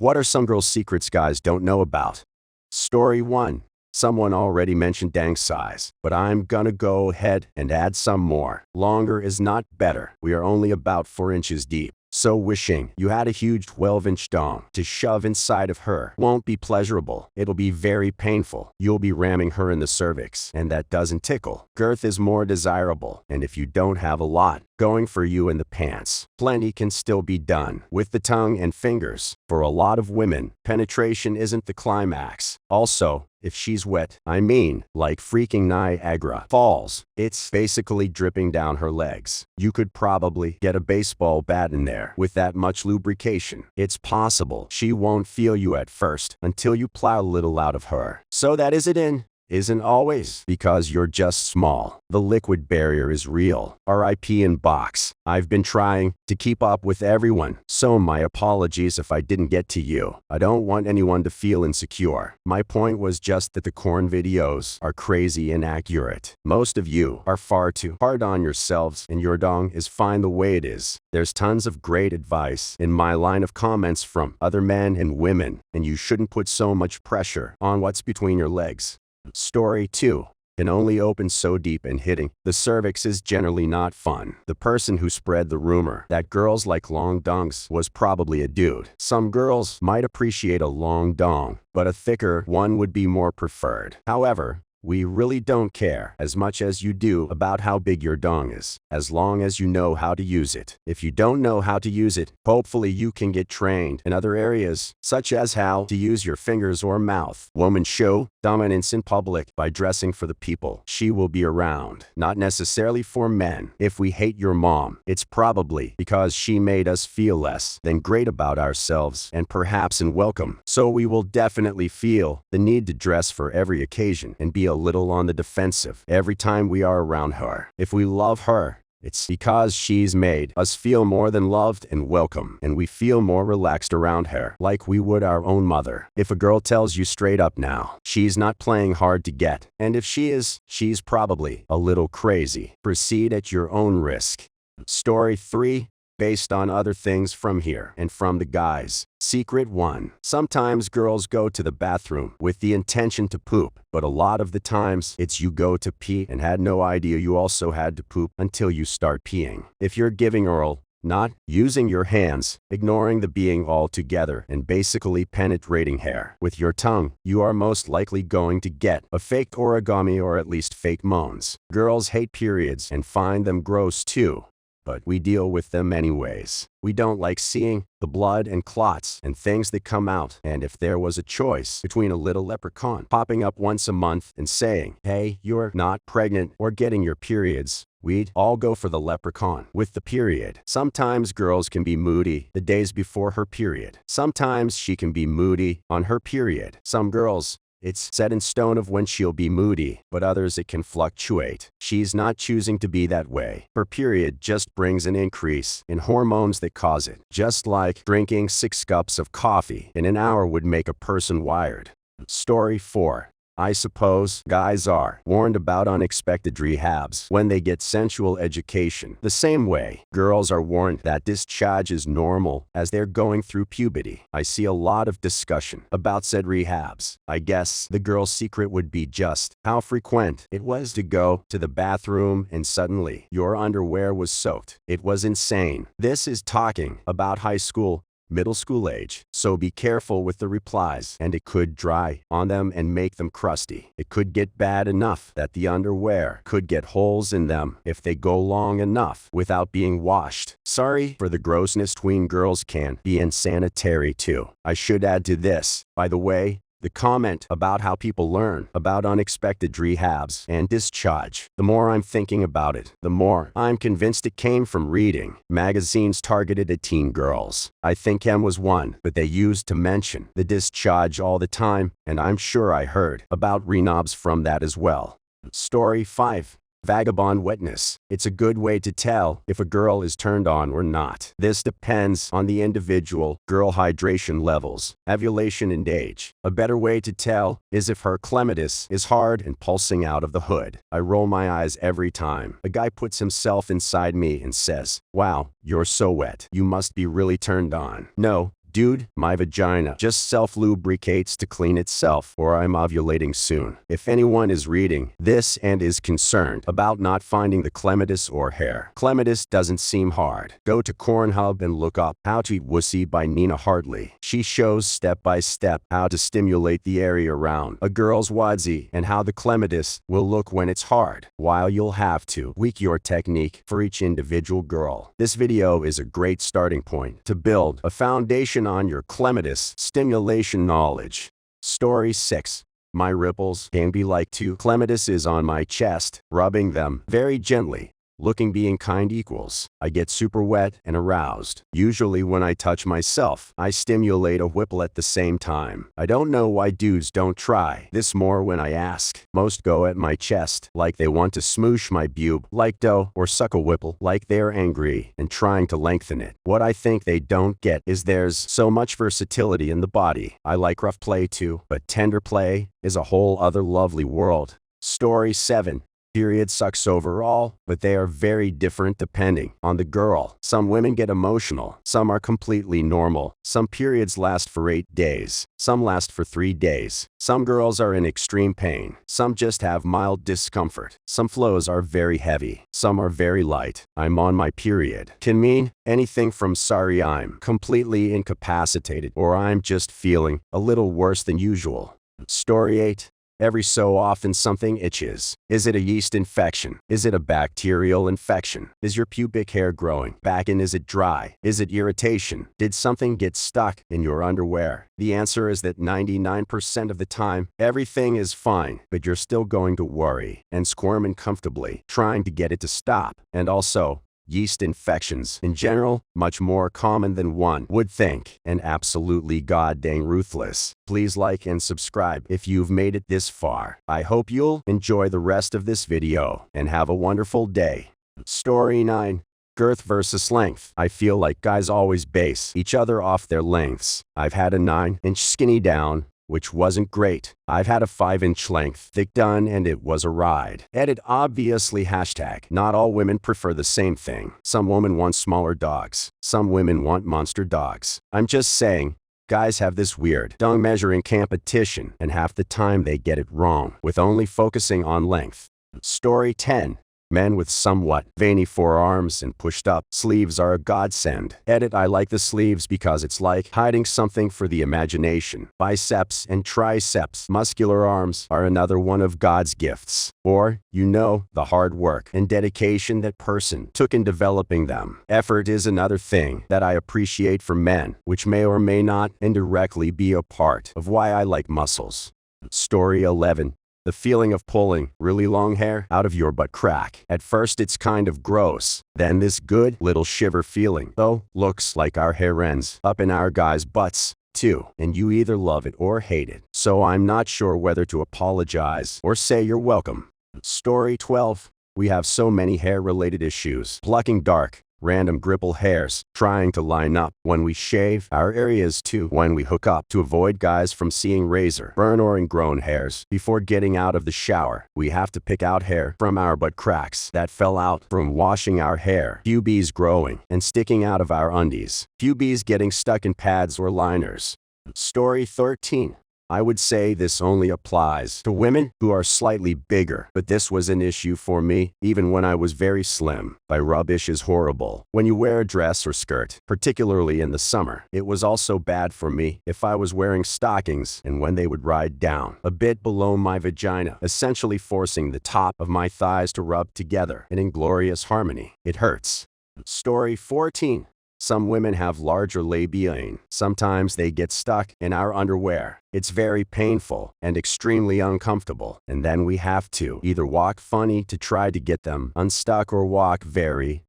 What are some girls' secrets guys don't know about? Story 1. Someone already mentioned dang size, but I'm gonna go ahead and add some more. Longer is not better. We are only about 4 inches deep. So wishing you had a huge 12-inch dong to shove inside of her won't be pleasurable. It'll be very painful. You'll be ramming her in the cervix, and that doesn't tickle. Girth is more desirable, and if you don't have a lot going for you in the pants, plenty can still be done with the tongue and fingers. For a lot of women, penetration isn't the climax. Also, if she's wet, I mean, like freaking Niagara Falls, it's basically dripping down her legs. You could probably get a baseball bat in there with that much lubrication. It's possible she won't feel you at first until you plow a little out of her. So that isn't always because you're just small. The liquid barrier is real. RIP in box. I've been trying to keep up with everyone, so my apologies if I didn't get to you. I don't want anyone to feel insecure. My point was just that the corn videos are crazy inaccurate. Most of you are far too hard on yourselves, and your dong is fine the way it is. There's tons of great advice in my line of comments from other men and women, and you shouldn't put so much pressure on what's between your legs. Story 2. Can only open so deep, and hitting the cervix is generally not fun. The person who spread the rumor that girls like long dongs was probably a dude. Some girls might appreciate a long dong, but a thicker one would be more preferred. However, we really don't care as much as you do about how big your dong is, as long as you know how to use it. If you don't know how to use it, hopefully you can get trained in other areas, such as how to use your fingers or mouth. Women show dominance in public by dressing for the people she will be around, not necessarily for men. If we hate your mom, it's probably because she made us feel less than great about ourselves and perhaps unwelcome. So we will definitely feel the need to dress for every occasion and be a little on the defensive every time we are around her. If we love her, it's because she's made us feel more than loved and welcome, and we feel more relaxed around her, like we would our own mother. If a girl tells you straight up now, she's not playing hard to get, and if she is, she's probably a little crazy. Proceed at your own risk. Story 3. Based on other things from here and from the guys. Secret 1. Sometimes girls go to the bathroom with the intention to poop, but a lot of the times it's you go to pee and had no idea you also had to poop until you start peeing. If you're giving oral, not using your hands, ignoring the being altogether, and basically penetrating hair with your tongue, you are most likely going to get a fake origami or at least fake moans. Girls hate periods and find them gross too, but we deal with them anyways. We don't like seeing the blood and clots and things that come out, and if there was a choice between a little leprechaun popping up once a month and saying, hey, you're not pregnant, or getting your periods, we'd all go for the leprechaun with the period. Sometimes girls can be moody the days before her period. Sometimes she can be moody on her period. Some girls, it's set in stone of when she'll be moody, but others it can fluctuate. She's not choosing to be that way. Her period just brings an increase in hormones that cause it. Just like drinking 6 cups of coffee in an hour would make a person wired. Story 4. I suppose guys are warned about unexpected rehabs when they get sensual education. The same way, girls are warned that discharge is normal as they're going through puberty. I see a lot of discussion about said rehabs. I guess the girl's secret would be just how frequent it was to go to the bathroom and suddenly your underwear was soaked. It was insane. This is talking about high school, middle school age, so be careful with the replies, and it could dry on them and make them crusty. It could get bad enough that the underwear could get holes in them if they go long enough without being washed. Sorry for the grossness, tween girls can be insanitary too. I should add to this, by the way, the comment about how people learn about unexpected rehabs and discharge. The more I'm thinking about it, the more I'm convinced it came from reading magazines targeted at teen girls. I think M was one, but they used to mention the discharge all the time, and I'm sure I heard about renobs from that as well. Story 5. Vagabond wetness. It's a good way to tell if a girl is turned on or not. This depends on the individual girl hydration levels, ovulation, and age. A better way to tell is if her clematis is hard and pulsing out of the hood. I roll my eyes every time a guy puts himself inside me and says, wow, you're so wet. You must be really turned on. No, Dude, my vagina just self-lubricates to clean itself, or I'm ovulating soon. If anyone is reading this and is concerned about not finding the clematis or hair, clematis doesn't seem hard. Go to Cornhub and look up How to Eat Wussy by Nina Hartley. She shows step by step how to stimulate the area around a girl's wadzi and how the clematis will look when it's hard, while you'll have to tweak your technique for each individual girl. This video is a great starting point to build a foundation on your clematis stimulation knowledge. Story 6. My ripples can be like two clematises on my chest, rubbing them very gently. Looking being kind equals, I get super wet and aroused. Usually when I touch myself, I stimulate a whipple at the same time. I don't know why dudes don't try this more when I ask. Most go at my chest like they want to smoosh my boob like dough, or suck a whipple like they're angry and trying to lengthen it. What I think they don't get is there's so much versatility in the body. I like rough play too, but tender play is a whole other lovely world. Story 7. Period sucks overall, but they are very different depending on the girl. Some women get emotional, some are completely normal. Some periods last for 8 days, some last for 3 days. Some girls are in extreme pain, some just have mild discomfort. Some flows are very heavy, some are very light. I'm on my period can mean anything from sorry I'm completely incapacitated or I'm just feeling a little worse than usual. Story 8. Every so often something itches. Is it a yeast infection? Is it a bacterial infection? Is your pubic hair growing back and is it dry? Is it irritation? Did something get stuck in your underwear? The answer is that 99% of the time, everything is fine, but you're still going to worry and squirm uncomfortably, trying to get it to stop. And also, yeast infections, in general, much more common than one would think, and absolutely goddamn ruthless. Please like and subscribe if you've made it this far. I hope you'll enjoy the rest of this video, and have a wonderful day. Story 9. Girth versus length. I feel like guys always base each other off their lengths. I've had a 9-inch skinny down, which wasn't great. I've had a 5-inch length thick done and it was a ride. Edit obviously hashtag. Not all women prefer the same thing. Some women want smaller dogs. Some women want monster dogs. I'm just saying, guys have this weird dung measuring competition and half the time they get it wrong with only focusing on length. Story 10. Men with somewhat veiny forearms and pushed-up sleeves are a godsend. Edit I like the sleeves because it's like hiding something for the imagination. Biceps and triceps, muscular arms, are another one of God's gifts. Or, you know, the hard work and dedication that person took in developing them. Effort is another thing that I appreciate from men, which may or may not indirectly be a part of why I like muscles. Story 11. The feeling of pulling really long hair out of your butt crack. At first it's kind of gross, then this good little shiver feeling, though, looks like our hair ends up in our guys' butts too, and you either love it or hate it. So I'm not sure whether to apologize or say you're welcome. Story 12. We have so many hair-related issues. Plucking dark, random gripple hairs, trying to line up when we shave our areas too, when we hook up to avoid guys from seeing razor burn or ingrown hairs. Before getting out of the shower, we have to pick out hair from our butt cracks that fell out from washing our hair, pubes growing and sticking out of our undies, pubes getting stuck in pads or liners. Story 13. I would say this only applies to women who are slightly bigger, but this was an issue for me, even when I was very slim. By rubbish is horrible when you wear a dress or skirt, particularly in the summer. It was also bad for me if I was wearing stockings and when they would ride down a bit below my vagina, essentially forcing the top of my thighs to rub together in inglorious harmony. It hurts. Story 14. Some women have larger labia. Sometimes they get stuck in our underwear. It's very painful and extremely uncomfortable. And then we have to either walk funny to try to get them unstuck or walk very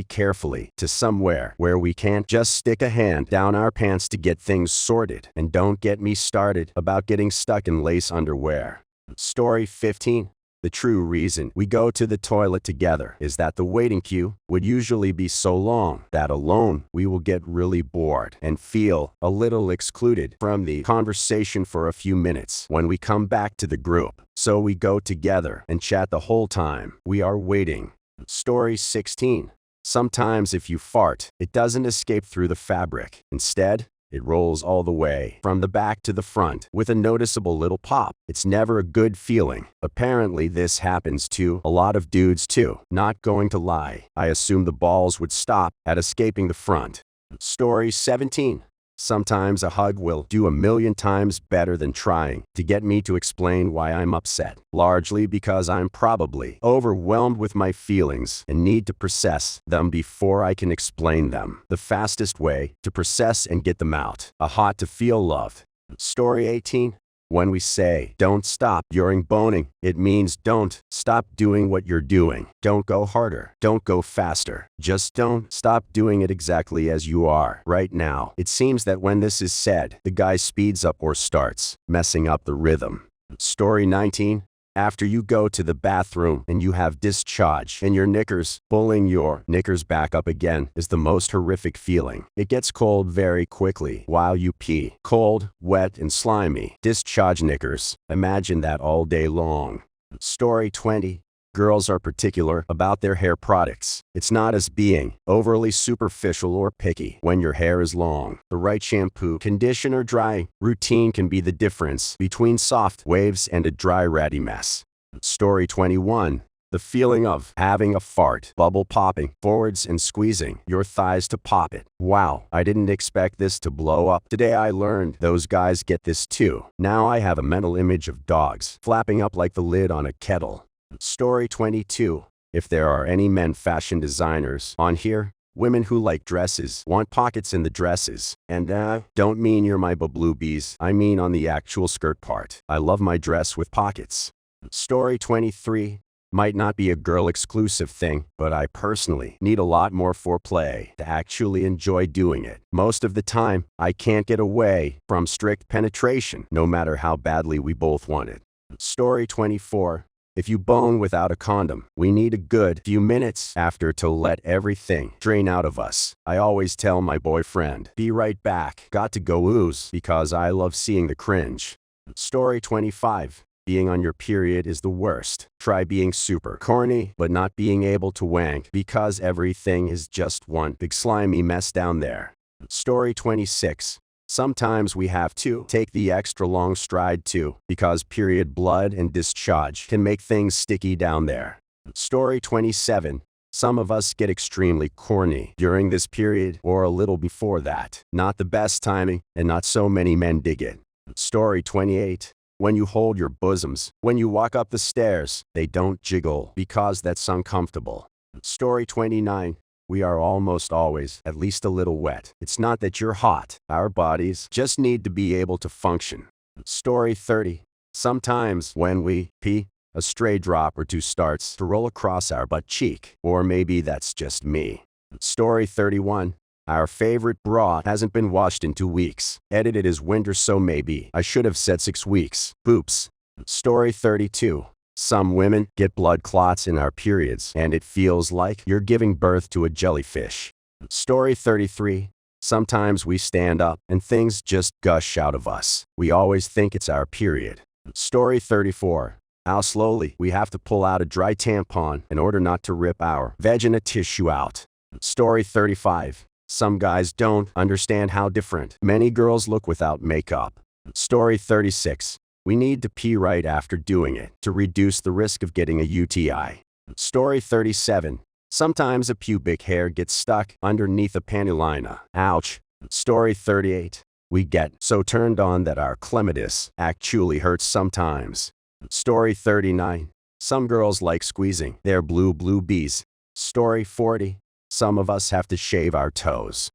carefully to somewhere where we can't just stick a hand down our pants to get things sorted. And don't get me started about getting stuck in lace underwear. Story 15. The true reason we go to the toilet together is that the waiting queue would usually be so long that alone we will get really bored and feel a little excluded from the conversation for a few minutes when we come back to the group. So we go together and chat the whole time we are waiting. Story 16. Sometimes if you fart, it doesn't escape through the fabric. Instead, It rolls all the way from the back to the front with a noticeable little pop. It's never a good feeling. Apparently this happens to a lot of dudes too. Not going to lie, I assumed the balls would stop at escaping the front. Story 17. Sometimes a hug will do a million times better than trying to get me to explain why I'm upset, largely because I'm probably overwhelmed with my feelings and need to process them before I can explain them. The fastest way to process and get them out. A hot to feel loved. Story 18. When we say, don't stop during boning, it means don't stop doing what you're doing. Don't go harder. Don't go faster. Just don't stop doing it exactly as you are right now. It seems that when this is said, the guy speeds up or starts messing up the rhythm. Story 19. After you go to the bathroom and you have discharge in your knickers, pulling your knickers back up again is the most horrific feeling. It gets cold very quickly while you pee. Cold, wet, and slimy. Discharge knickers. Imagine that all day long. Story 20. Girls are particular about their hair products. It's not as being overly superficial or picky when your hair is long. The right shampoo, conditioner, drying routine can be the difference between soft waves and a dry ratty mess. Story 21. The feeling of having a fart bubble popping forwards and squeezing your thighs to pop it. Wow, I didn't expect this to blow up. Today I learned those guys get this too. Now I have a mental image of dogs flapping up like the lid on a kettle. Story 22. If there are any men fashion designers on here, women who like dresses want pockets in the dresses. And don't mean you're my babloobies, I mean on the actual skirt part. I love my dress with pockets. Story 23. Might not be a girl-exclusive thing, but I personally need a lot more foreplay to actually enjoy doing it. Most of the time, I can't get away from strict penetration, no matter how badly we both want it. Story 24. If you bone without a condom, we need a good few minutes after to let everything drain out of us. I always tell my boyfriend, be right back, got to go ooze, because I love seeing the cringe. Story 25. Being on your period is the worst. Try being super corny, but not being able to wank because everything is just one big slimy mess down there. Story 26. Sometimes we have to take the extra long stride too, because period blood and discharge can make things sticky down there. Story 27. Some of us get extremely corny during this period or a little before that. Not the best timing, and not so many men dig it. Story 28. When you hold your bosoms, when you walk up the stairs, they don't jiggle because that's uncomfortable. Story 29. We are almost always at least a little wet. It's not that you're hot. Our bodies just need to be able to function. Story 30. Sometimes when we pee, a stray drop or two starts to roll across our butt cheek. Or maybe that's just me. Story 31. Our favorite bra hasn't been washed in 2 weeks. Edited as winter, so maybe I should have said 6 weeks. Oops. Story 32. Some women get blood clots in our periods, and it feels like you're giving birth to a jellyfish. Story 33. Sometimes we stand up and things just gush out of us. We always think it's our period. Story 34. How slowly we have to pull out a dry tampon in order not to rip our vagina tissue out. Story 35. Some guys don't understand how different many girls look without makeup. Story 36. We need to pee right after doing it to reduce the risk of getting a UTI. Story 37. Sometimes a pubic hair gets stuck underneath a panty liner. Ouch. Story 38. We get so turned on that our clematis actually hurts sometimes. Story 39. Some girls like squeezing their blue bees. Story 40. Some of us have to shave our toes